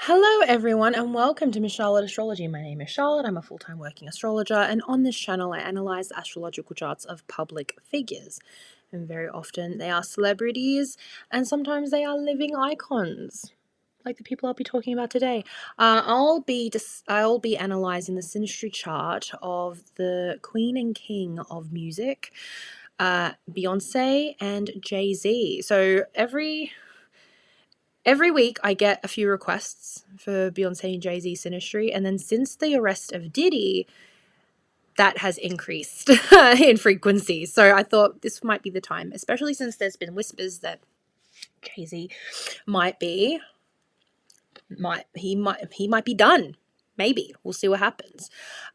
Hello everyone and welcome to Miss Charlotte Astrology. My name is Charlotte, I'm a full-time working astrologer, and on this channel I analyse the astrological charts of public figures. And very often they are celebrities and sometimes they are living icons, like the people I'll be talking about today. I'll be analysing the Synastry chart of the Queen and King of music, Beyonce and Jay-Z. So Every week I get a few requests for Beyonce and Jay-Z Synastry, and then since the arrest of Diddy, that has increased in frequency. So I thought this might be the time, especially since there's been whispers that Jay-Z might be done. Maybe. We'll see what happens.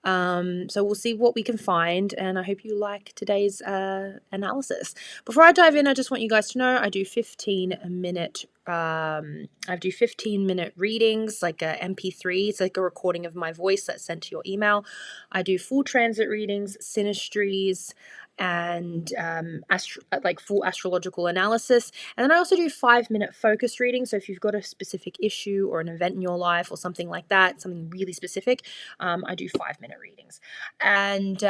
So we'll see what we can find, and I hope you like today's analysis. Before I dive in, I just want you guys to know I do 15-minute readings, like a MP3. It's like a recording of my voice that's sent to your email. I do full transit readings, synastries, and full astrological analysis. And then I also do 5-minute focus readings. So if you've got a specific issue or an event in your life or something like that, something really specific, I do 5-minute readings. And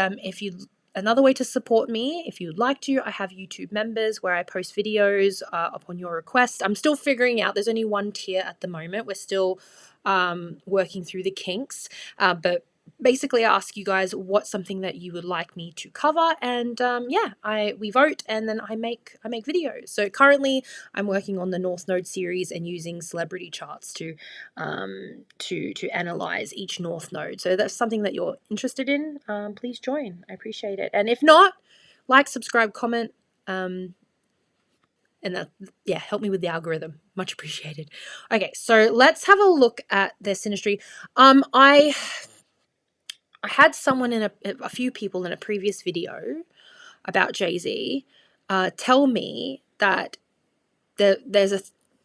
another way to support me, if you'd like to, I have YouTube members where I post videos upon your request. I'm still figuring out, there's only one tier at the moment. We're still working through the kinks, but basically I ask you guys what's something that you would like me to cover, and we vote, and then I make videos. So currently I'm working on the North Node series and using celebrity charts to analyze each North Node. So that's something that you're interested in, please join. I appreciate it. And if not, like, subscribe, comment, and help me with the algorithm. Much appreciated. Okay, so let's have a look at their synastry. I had someone a few people in a previous video about Jay-Z tell me that there's a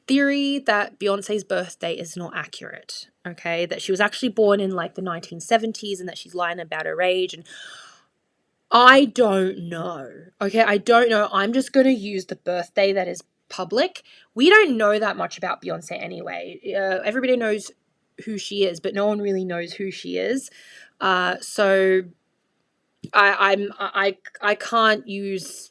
theory that Beyonce's birthday is not accurate, okay? That she was actually born in like the 1970s and that she's lying about her age. And I don't know, okay? I don't know. I'm just going to use the birthday that is public. We don't know that much about Beyonce anyway. Everybody knows who she is, but no one really knows who she is. So I can't use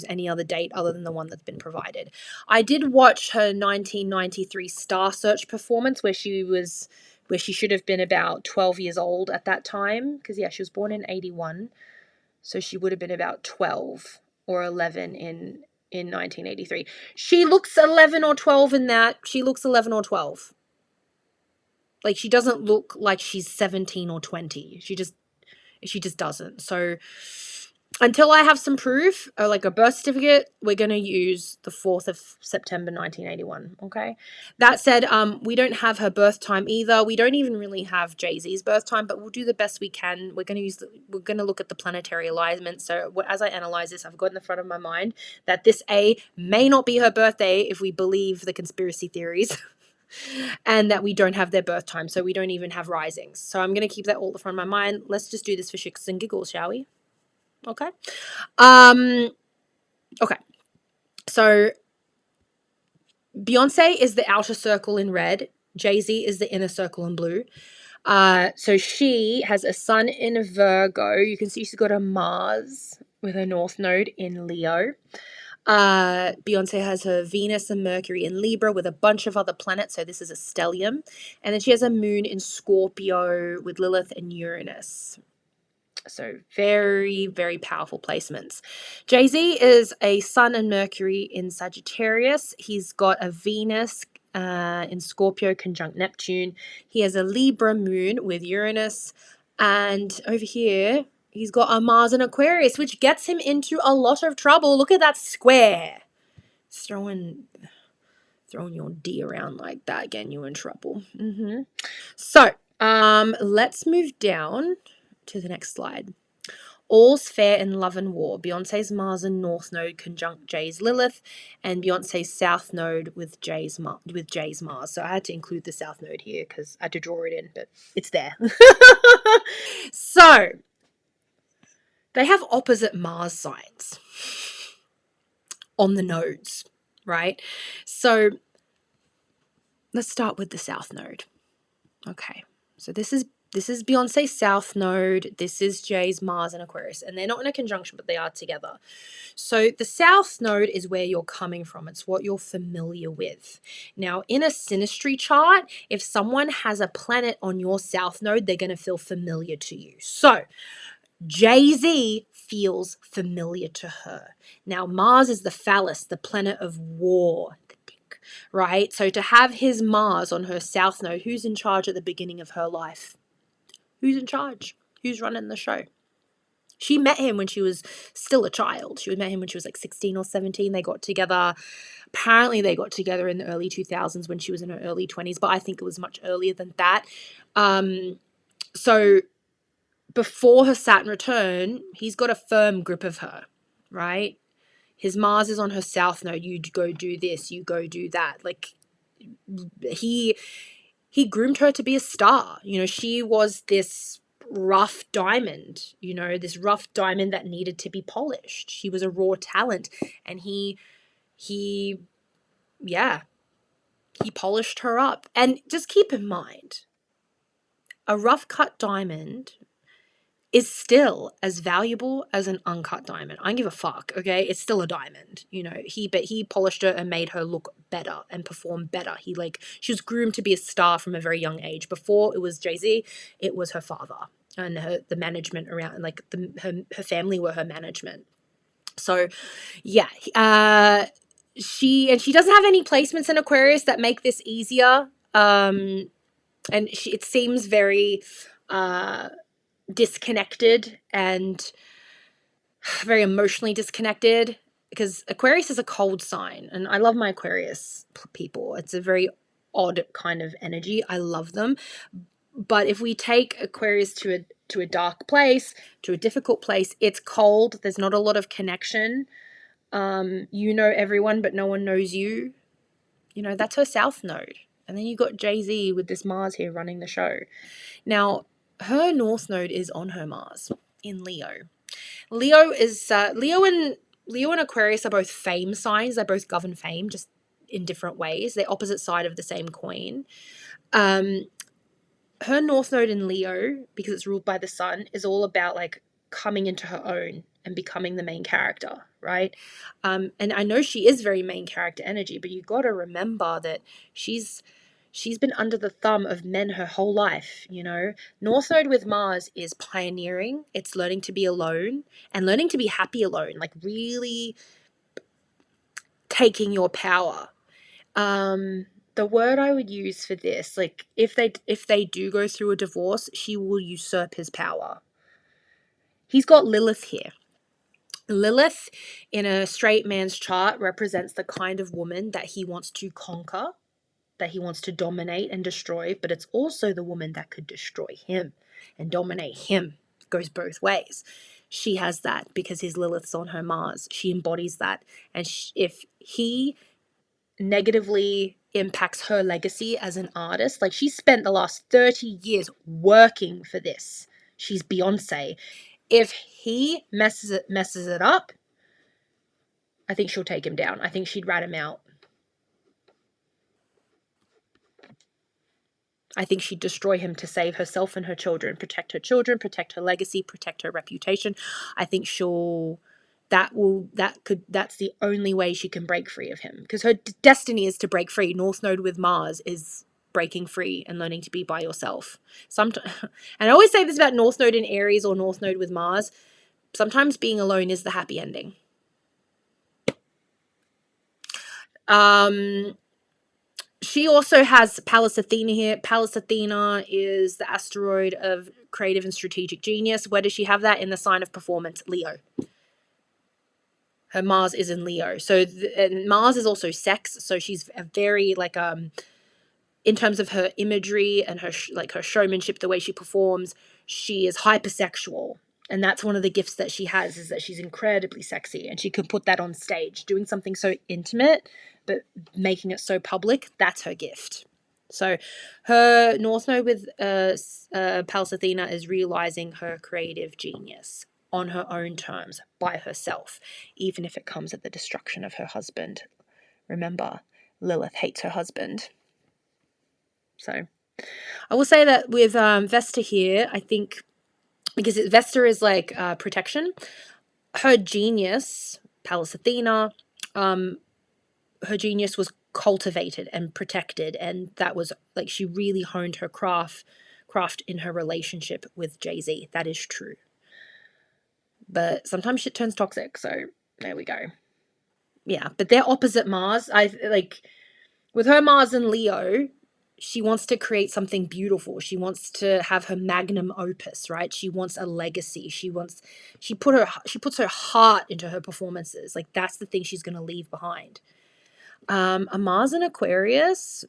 any other date other than the one that's been provided. I did watch her 1993 Star Search performance where she should have been about 12 years old at that time, because she was born in 81, so she would have been about 12 or 11 in 1983. She looks 11 or 12 in that. She looks 11 or 12. Like, she doesn't look like she's 17 or 20. She just doesn't. So until I have some proof, or like a birth certificate, we're going to use the 4th of September 1981, okay? That said, we don't have her birth time either. We don't even really have Jay-Z's birth time, but we'll do the best we can. We're going to look at the planetary alignment. So as I analyze this, I've got in the front of my mind that this may not be her birthday if we believe the conspiracy theories. And that we don't have their birth time, so we don't even have risings. So I'm going to keep that all in front of my mind. Let's just do this for shits and giggles, shall we? Okay. Okay. So Beyonce is the outer circle in red. Jay-Z is the inner circle in blue. So she has a sun in Virgo. You can see she's got a Mars with her North Node in Leo. Beyonce has her Venus and Mercury in Libra with a bunch of other planets, so this is a stellium. And then she has a moon in Scorpio with Lilith and Uranus. So very, very powerful placements. Jay-Z is a Sun and Mercury in Sagittarius. He's got a Venus in Scorpio conjunct Neptune. He has a Libra moon with Uranus. And over here, he's got a Mars in Aquarius, which gets him into a lot of trouble. Look at that square. It's throwing your D around like that, getting you in trouble. So, let's move down to the next slide. All's fair in love and war. Beyonce's Mars and North Node conjunct Jay's Lilith, and Beyonce's South Node with Jay's Mars. So I had to include the South Node here because I had to draw it in, but it's there. So they have opposite Mars signs on the nodes, right? So let's start with the South Node. Okay, so this is Beyonce's South Node. This is Jay's Mars and Aquarius, and they're not in a conjunction, but they are together. So the South Node is where you're coming from. It's what you're familiar with. Now, in a Synastry chart, if someone has a planet on your South Node, they're going to feel familiar to you. So Jay-Z feels familiar to her. Now, Mars is the phallus, the planet of war, right? So to have his Mars on her South Node, who's in charge at the beginning of her life? Who's in charge? Who's running the show? She met him when she was still a child. She met him when she was like 16 or 17. They got together. Apparently, they got together in the early 2000s when she was in her early 20s, but I think it was much earlier than that. So before her Saturn return, he's got a firm grip of her, right? His Mars is on her South Node. You go do this, you go do that. Like, he groomed her to be a star. You know, she was this rough diamond, you know, this rough diamond that needed to be polished. She was a raw talent, and he polished her up. And just keep in mind, a rough cut diamond is still as valuable as an uncut diamond. I don't give a fuck, okay? It's still a diamond, you know. But he polished her and made her look better and perform better. She was groomed to be a star from a very young age. Before it was Jay-Z, it was her father and the management around, like her family were her management. So, yeah, she doesn't have any placements in Aquarius that make this easier. And it seems very disconnected and very emotionally disconnected, because Aquarius is a cold sign, and I love my Aquarius people. It's a very odd kind of energy. I love them. But if we take Aquarius to a dark place, to a difficult place, it's cold. There's not a lot of connection. You know everyone, but no one knows you. You know, that's her South Node. And then you got Jay-Z with this Mars here running the show. Now, her North Node is on her Mars in Leo. Leo and Aquarius are both fame signs. They both govern fame, just in different ways. They're opposite side of the same coin. Her North Node in Leo, because it's ruled by the sun, is all about like coming into her own and becoming the main character, right? And I know she is very main character energy, but you got to remember that she's been under the thumb of men her whole life, you know. North Node with Mars is pioneering. It's learning to be alone and learning to be happy alone, like really taking your power. The word I would use for this, like if they do go through a divorce, she will usurp his power. He's got Lilith here. Lilith in a straight man's chart represents the kind of woman that he wants to conquer, that he wants to dominate and destroy, but it's also the woman that could destroy him and dominate him. It goes both ways. She has that because his Lilith's on her Mars. She embodies that. And if he negatively impacts her legacy as an artist, like she spent the last 30 years working for this. She's Beyonce. If he messes it up, I think she'll take him down. I think she'd rat him out. I think she'd destroy him to save herself and her children, protect her legacy, protect her reputation. I think that's the only way she can break free of him, because her destiny is to break free. North Node with Mars is breaking free and learning to be by yourself. And I always say this about North Node in Aries or North Node with Mars. Sometimes being alone is the happy ending. She also has Pallas Athena here. Pallas Athena is the asteroid of creative and strategic genius. Where does she have that? In the sign of performance, Leo. Her Mars is in Leo. So and Mars is also sex. So she's a very in terms of her imagery and her her showmanship, the way she performs, she is hypersexual. And that's one of the gifts that she has, is that she's incredibly sexy, and she can put that on stage. Doing something so intimate, but making it so public, that's her gift. So her North Node with Pallas Athena is realizing her creative genius on her own terms, by herself, even if it comes at the destruction of her husband. Remember, Lilith hates her husband. So I will say that with Vesta here, I think because Vesta is like protection, her genius, Pallas Athena, her genius was cultivated and protected, and that was like she really honed her craft in her relationship with Jay-Z. That is true. But sometimes shit turns toxic, so there we go. Yeah, but they're opposite Mars. I like with her Mars and Leo, she wants to create something beautiful. She wants to have her magnum opus, right? She wants a legacy. She puts her heart into her performances. Like that's the thing she's going to leave behind. A Mars in Aquarius,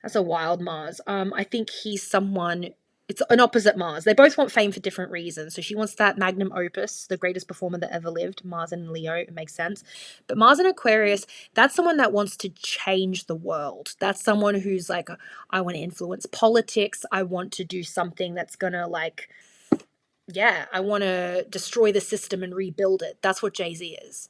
that's a wild Mars. I think he's someone, it's an opposite Mars. They both want fame for different reasons. So she wants that magnum opus, the greatest performer that ever lived. Mars and Leo, it makes sense. But Mars and Aquarius, that's someone that wants to change the world. That's someone who's like, I want to influence politics. I want to do something that's going to like, yeah, I want to destroy the system and rebuild it. That's what Jay-Z is.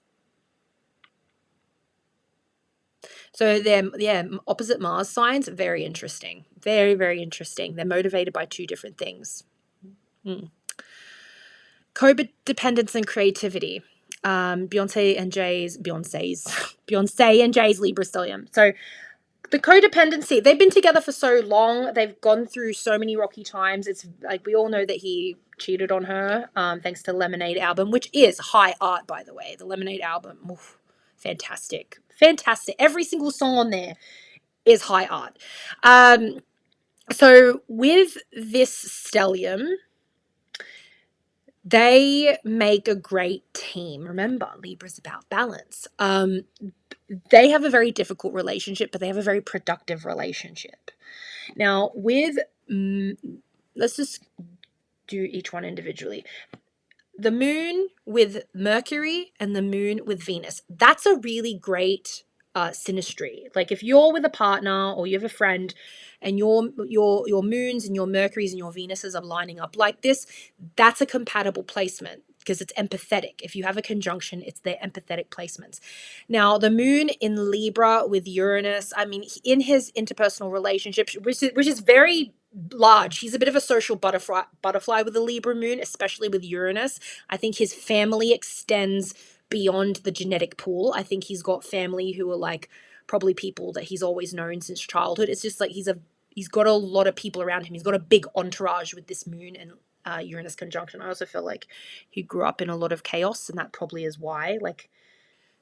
So they're, yeah, opposite Mars signs, very interesting. Very, very interesting. They're motivated by two different things. Codependence and creativity. Beyonce and Jay's Libra stellium. So the codependency, they've been together for so long. They've gone through so many rocky times. It's like we all know that he cheated on her thanks to Lemonade album, which is high art, by the way. The Lemonade album, oof, fantastic. Fantastic. Every single song on there is high art. So with this stellium, they make a great team. Remember, Libra's about balance. They have a very difficult relationship, but they have a very productive relationship. Now, with, let's just do each one individually. The moon with Mercury and the moon with Venus. That's a really great synastry. Like if you're with a partner or you have a friend and your moons and your Mercuries and your Venuses are lining up like this, that's a compatible placement because it's empathetic. If you have a conjunction, it's their empathetic placements. Now, the moon in Libra with Uranus, I mean, in his interpersonal relationships, which is very large. He's a bit of a social butterfly with the Libra moon, especially with Uranus. I think his family extends beyond the genetic pool. I think he's got family who are like probably people that he's always known since childhood. It's just like he's got a lot of people around him. He's got a big entourage with this moon and Uranus conjunction. I also feel like he grew up in a lot of chaos, and that probably is why. Like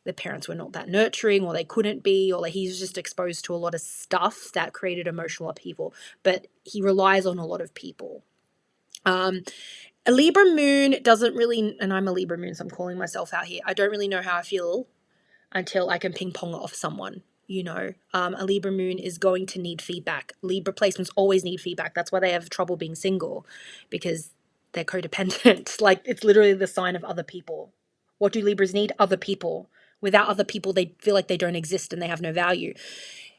the parents were not that nurturing, or they couldn't be, or like he's just exposed to a lot of stuff that created emotional upheaval. But he relies on a lot of people. A Libra moon doesn't really, and I'm a Libra moon, so I'm calling myself out here. I don't really know how I feel until I can ping pong off someone. You know, a Libra moon is going to need feedback. Libra placements always need feedback. That's why they have trouble being single, because they're codependent. Like it's literally the sign of other people. What do Libras need? Other people. Without other people, they feel like they don't exist and they have no value.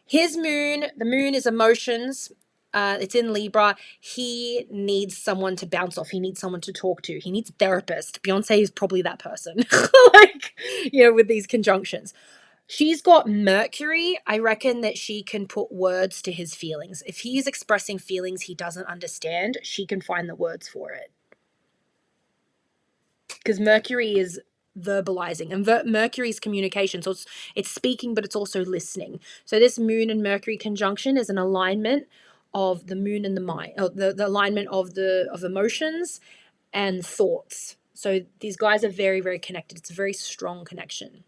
His moon, the moon is emotions. It's in Libra. He needs someone to bounce off. He needs someone to talk to. He needs a therapist. Beyonce is probably that person. Like, you know, with these conjunctions. She's got Mercury. I reckon that she can put words to his feelings. If he's expressing feelings he doesn't understand, she can find the words for it. Because Mercury is verbalizing, and Mercury's communication. So it's speaking, but it's also listening. So this moon and Mercury conjunction is an alignment of the moon and the mind, the alignment of emotions and thoughts. So these guys are very, very connected. It's a very strong connection.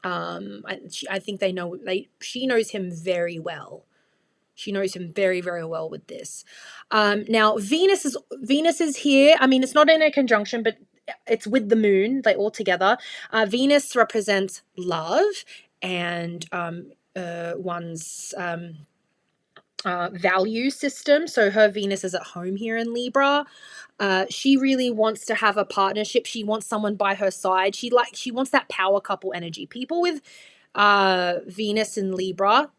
I think she knows him very well. She knows him very, very well with this. Now Venus is here. I mean, it's not in a conjunction, but it's with the moon, like all together. Venus represents love and one's value system. So her Venus is at home here in Libra. She really wants to have a partnership. She wants someone by her side. She wants that power couple energy. People with Venus in Libra,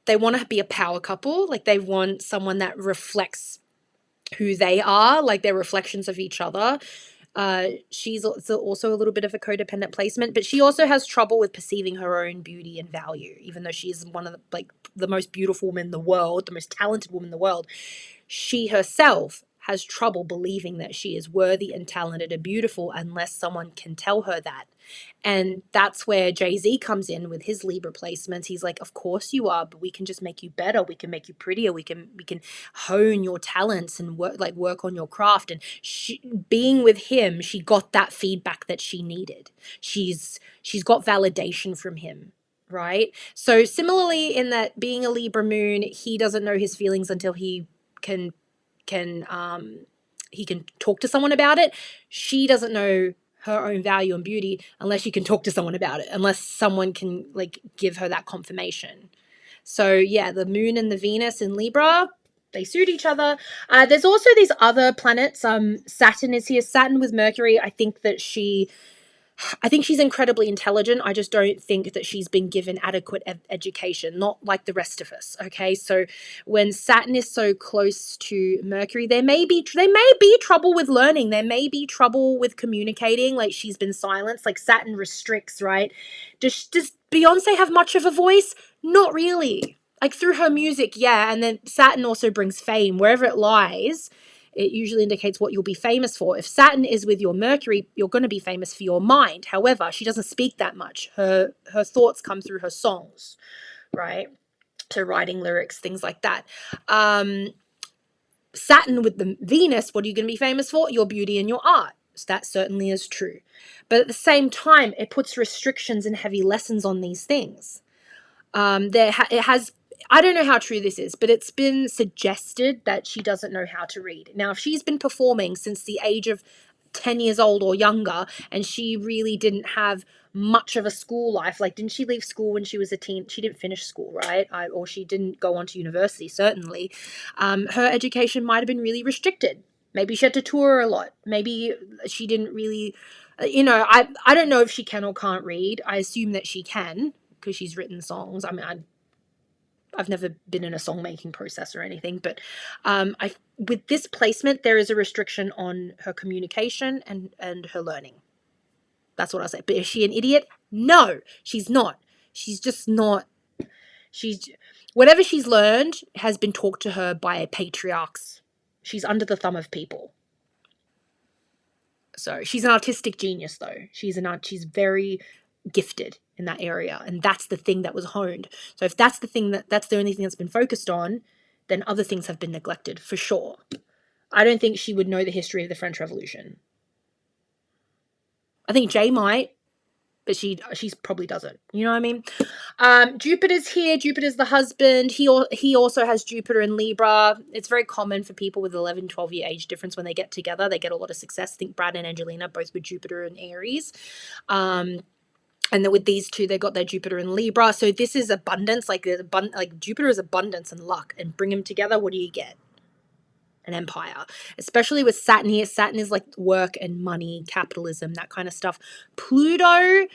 they want to be a power couple. Like they want someone that reflects who they are, like they're reflections of each other. She's also a little bit of a codependent placement, but she also has trouble with perceiving her own beauty and value, even though she's one of the most beautiful woman in the world, the most talented woman in the world. She herself has trouble believing that she is worthy and talented and beautiful unless someone can tell her that. And that's where Jay-Z comes in with his Libra placements. He's like, of course you are, but we can just make you better. We can make you prettier. We can hone your talents and work on your craft. And being with him, she got that feedback that she needed. She's got validation from him. Right. So similarly, in that being a Libra moon, he doesn't know his feelings until he can talk to someone about it. She doesn't know her own value and beauty unless she can talk to someone about it, unless someone can give her that confirmation. So yeah, the moon and the Venus in Libra, they suit each other. There's also these other planets. Saturn is here. Saturn with Mercury. I think she's incredibly intelligent. I just don't think that she's been given adequate education, not like the rest of us. Okay, so when Saturn is so close to Mercury, there may be trouble with learning. There may be trouble with communicating. Like, she's been silenced. Like, Saturn restricts, right? Does Beyonce have much of a voice? Not really. Like, through her music, yeah. And then Saturn also brings fame wherever it lies. It usually indicates what you'll be famous for. If Saturn is with your Mercury, you're going to be famous for your mind. However, she doesn't speak that much. Her thoughts come through her songs, right? To writing lyrics, things like that. Saturn with the Venus, what are you going to be famous for? Your beauty and your art. So that certainly is true. But at the same time, it puts restrictions and heavy lessons on these things. It has, I don't know how true this is, but it's been suggested that she doesn't know how to read. Now, if she's been performing since the age of 10 years old or younger, and she really didn't have much of a school life, like, didn't she leave school when she was a teen? She didn't finish school, right? Or she didn't go on to university, certainly. Her education might have been really restricted. Maybe she had to tour a lot. Maybe she didn't really, I don't know if she can or can't read. I assume that she can, because she's written songs. I mean, I've never been in a song making process or anything, but with this placement, there is a restriction on her communication and her learning. That's what I say. But is she an idiot? No, she's not. She's just not. Whatever she's learned has been taught to her by patriarchs. She's under the thumb of people. So she's an artistic genius, though. She's very gifted in that area, and that's the thing that was honed. So if that's the only thing that's been focused on, then other things have been neglected for sure. I don't think she would know the history of the French Revolution. I think Jay might, but she probably doesn't. You know what I mean? Jupiter's here. Jupiter's the husband. He also has Jupiter in Libra. It's very common for people with 11, 12-year age difference. When they get together, they get a lot of success. I think Brad and Angelina, both with Jupiter and Aries. And then with these two, they got their Jupiter in Libra. So this is abundance. Like Jupiter is abundance and luck. And bring them together, what do you get? An empire. Especially with Saturn here. Saturn is like work and money, capitalism, that kind of stuff. Pluto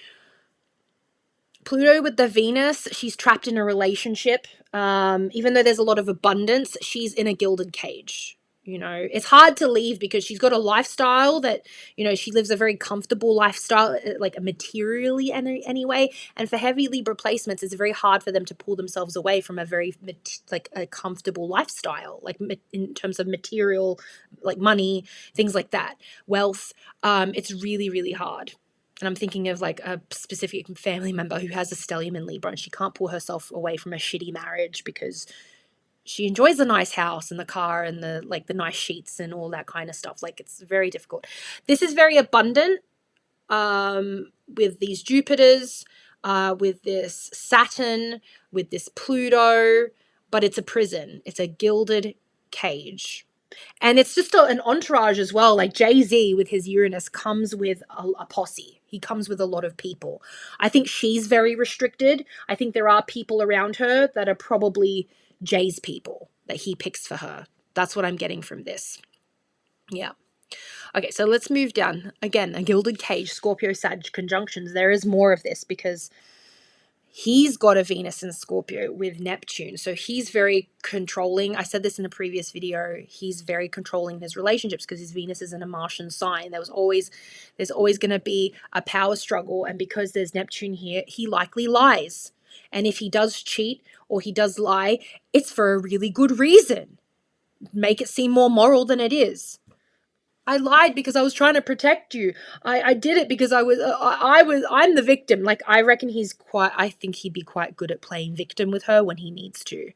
with the Venus, she's trapped in a relationship. Even though there's a lot of abundance, she's in a gilded cage. It's hard to leave because she's got a lifestyle that, she lives a very comfortable lifestyle, like materially anyway. And for heavy Libra placements, it's very hard for them to pull themselves away from a very, a comfortable lifestyle, like in terms of material, like money, things like that, wealth. It's really, really hard. And I'm thinking of like a specific family member who has a stellium in Libra, and she can't pull herself away from a shitty marriage because she enjoys the nice house and the car and the nice sheets and all that kind of stuff. Like, it's very difficult. This is very abundant with these Jupiters, with this Saturn, with this Pluto, but it's a prison. It's a gilded cage. And it's just an entourage as well. Like Jay-Z with his Uranus comes with a posse. He comes with a lot of people. I think she's very restricted. I think there are people around her that are probably Jay's people that he picks for her. That's what I'm getting from this. Yeah. Okay, so let's move down. Again, a gilded cage, Scorpio, Sag conjunctions. There is more of this because He's got a Venus in Scorpio with Neptune. So he's very controlling. I said this in a previous video. He's very controlling in his relationships because his Venus is in a Martian sign. There's always going to be a power struggle. And because there's Neptune here, he likely lies. And if he does cheat or he does lie, it's for a really good reason. Make it seem more moral than it is. I lied because I was trying to protect you. I did it because I'm the victim. Like, I reckon I think he'd be quite good at playing victim with her when he needs to.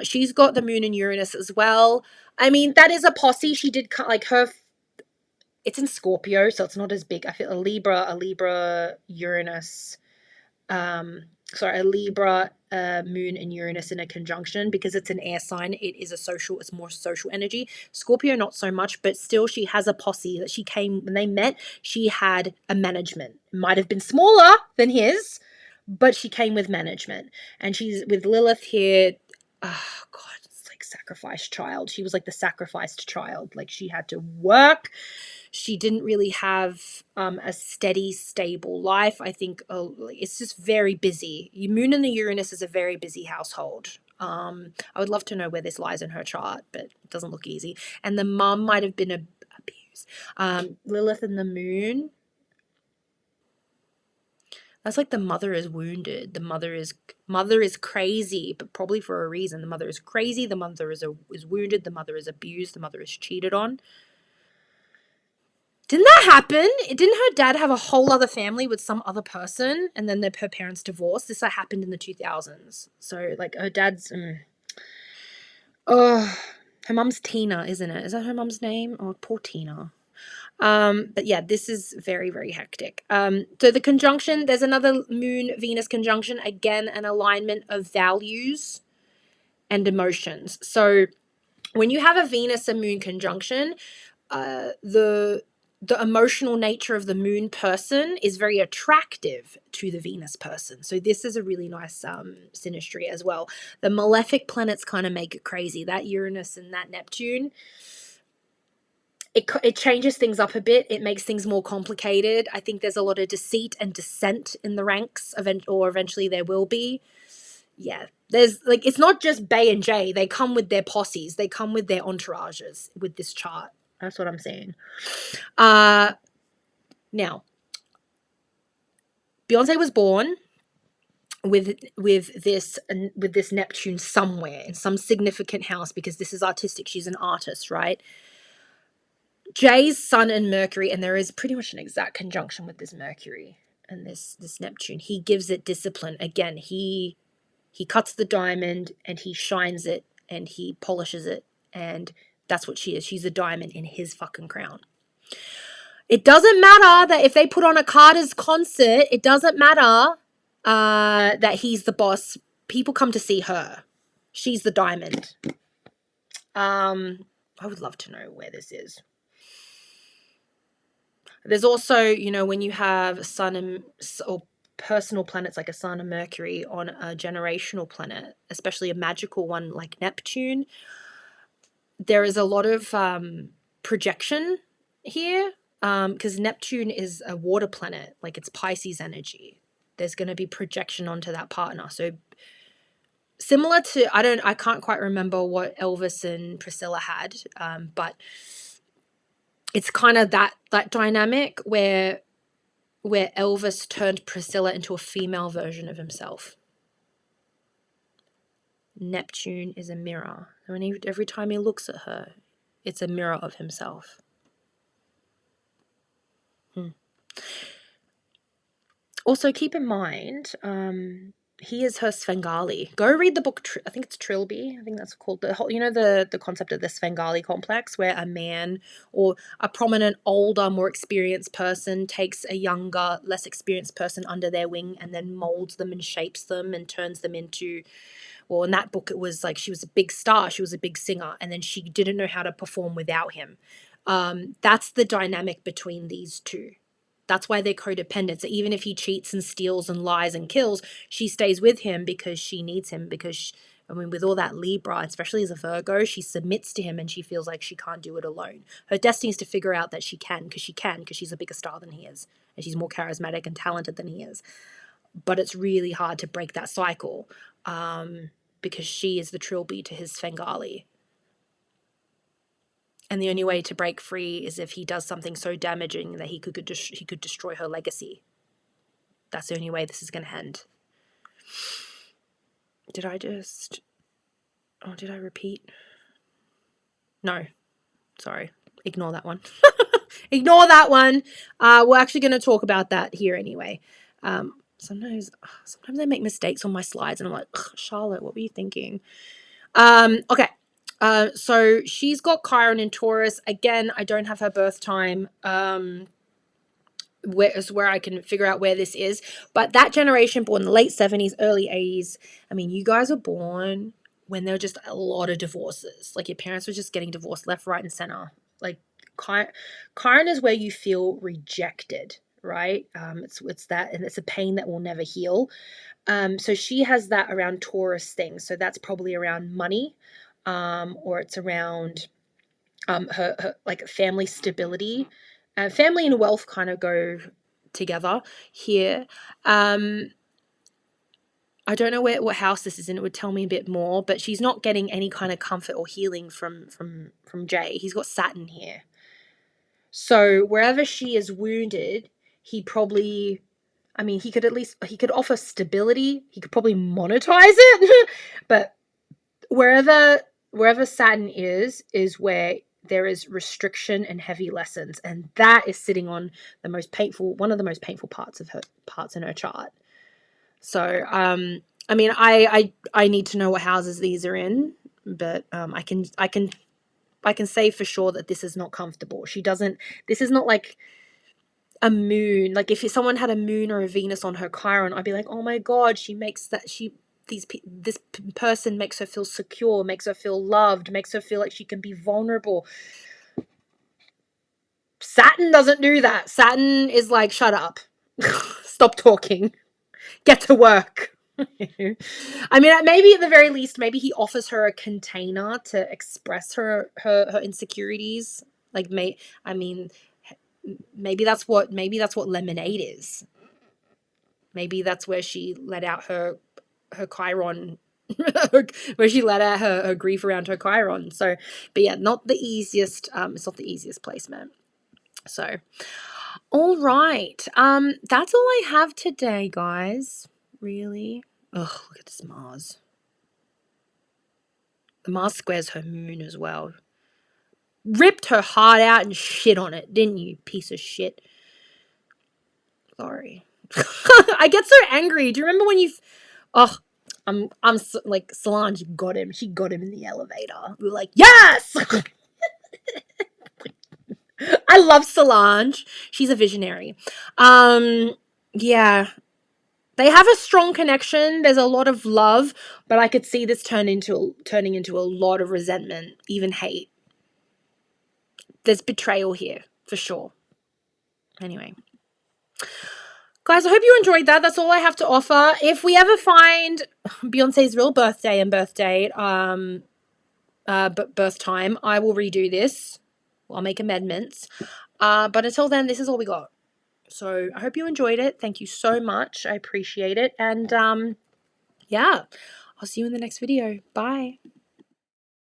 She's got the moon in Uranus as well. I mean, that is a posse. She did like her, it's in Scorpio, so it's not as big. I feel a Libra, Uranus, a Libra moon and Uranus in a conjunction, because it's an air sign. It's more social energy. Scorpio, not so much, but still she has a posse that she came, when they met, she had a management. It might have been smaller than his, but she came with management. And she's with Lilith here. Oh God, it's like sacrificed child. She was like the sacrificed child. Like, she had to work. She didn't really have a steady, stable life. I think it's just very busy. Your moon and the Uranus is a very busy household. I would love to know where this lies in her chart, but it doesn't look easy. And the mum might have been abused. Lilith and the moon. That's like the mother is wounded. The mother is crazy, but probably for a reason. The mother is crazy. The mother is wounded. The mother is abused. The mother is cheated on. Didn't that happen? Didn't her dad have a whole other family with some other person, and then her parents divorced? This happened in the 2000s. So, like, her dad's... Oh, her mum's Tina, isn't it? Is that her mum's name? Oh, poor Tina. But yeah, this is very, very hectic. So the conjunction, there's another Moon-Venus conjunction. Again, an alignment of values and emotions. So when you have a Venus and Moon conjunction, the emotional nature of the moon person is very attractive to the Venus person. So this is a really nice synastry as well. The malefic planets kind of make it crazy. That Uranus and that Neptune, it changes things up a bit. It makes things more complicated. I think there's a lot of deceit and dissent in the ranks, or eventually there will be. Yeah, there's like, it's not just Bay and Jay. They come with their posses. They come with their entourages with this chart. That's what I'm saying. Now, Beyonce was born with this Neptune somewhere in some significant house, because this is artistic. She's an artist, right? Jay's Sun and Mercury, and there is pretty much an exact conjunction with this Mercury and this Neptune. He gives it discipline. Again, he cuts the diamond and he shines it and he polishes it, and that's what she is. She's a diamond in his fucking crown. It doesn't matter that if they put on a Carter's concert, it doesn't matter that he's the boss. People come to see her. She's the diamond. I would love to know where this is. There's also, when you have Sun or personal planets like a Sun and Mercury on a generational planet, especially a magical one like Neptune, there is a lot of projection here, because Neptune is a water planet, like it's Pisces energy. There's going to be projection onto that partner. So similar to, I can't quite remember what Elvis and Priscilla had, but it's kind of that dynamic where Elvis turned Priscilla into a female version of himself. Neptune is a mirror. Every time he looks at her, it's a mirror of himself. Also, keep in mind, he is her Svengali. Go read the book. I think it's Trilby. I think that's called. The whole, the concept of the Svengali complex, where a man or a prominent, older, more experienced person takes a younger, less experienced person under their wing and then molds them and shapes them and turns them into. Well, in that book, it was like she was a big star. She was a big singer, and then she didn't know how to perform without him. That's the dynamic between these two. That's why they're codependent. So even if he cheats and steals and lies and kills, she stays with him because she needs him. Because, with all that Libra, especially as a Virgo, she submits to him and she feels like she can't do it alone. Her destiny is to figure out that she can, because she's a bigger star than he is. And she's more charismatic and talented than he is. but it's really hard to break that cycle, because she is the trilby to his Svengali. And the only way to break free is if he does something so damaging that he could destroy her legacy. That's the only way this is going to end. Did I repeat? No. Sorry. Ignore that one. Ignore that one. We're actually going to talk about that here anyway. Sometimes I make mistakes on my slides and I'm like, Charlotte, what were you thinking? Okay. So she's got Chiron in Taurus. Again, I don't have her birth time. Where I can figure out where this is. But that generation born in the late 70s, early 80s, I mean, you guys were born when there were just a lot of divorces. Like your parents were just getting divorced left, right, and center. Like Chiron is where you feel rejected, right? It's that, and it's a pain that will never heal. So she has that around Taurus things. So that's probably around money, or it's around her like family stability. Family and wealth kind of go together here. I don't know what house this is in. It would tell me a bit more, but she's not getting any kind of comfort or healing from Jay. He's got Saturn here. So wherever she is wounded, he probably, I mean, he could offer stability. He could probably monetize it, but wherever Saturn is where there is restriction and heavy lessons, and that is sitting on one of the most painful parts in her chart. So, I mean, I need to know what houses these are in, but I can say for sure that this is not comfortable. This is not like a moon. Like if someone had a moon or a Venus on her Chiron, I'd be like, oh my God, this person makes her feel secure, makes her feel loved, makes her feel like she can be vulnerable. Saturn doesn't do that. Saturn is like, shut up. Stop talking. Get to work. I mean, maybe at the very least, maybe he offers her a container to express her insecurities. Like, maybe that's what lemonade is. Maybe that's where she let out her Chiron, where she let out her grief around her Chiron. So, but yeah, not the easiest. It's not the easiest placement. So, all right. That's all I have today, guys. Really. Ugh, look at this Mars. The Mars squares her moon as well. Ripped her heart out and shit on it, didn't you, piece of shit? Sorry. I get so angry. Do you remember when I'm like, Solange got him. She got him in the elevator. We were like, yes! I love Solange. She's a visionary. Yeah. They have a strong connection. There's a lot of love, but I could see this turning into a lot of resentment, even hate. There's betrayal here, for sure. Anyway. Guys, I hope you enjoyed that. That's all I have to offer. If we ever find Beyonce's real birthday and birth date, birth time, I will redo this. I'll make amendments. But until then, this is all we got. So I hope you enjoyed it. Thank you so much. I appreciate it. And yeah, I'll see you in the next video. Bye.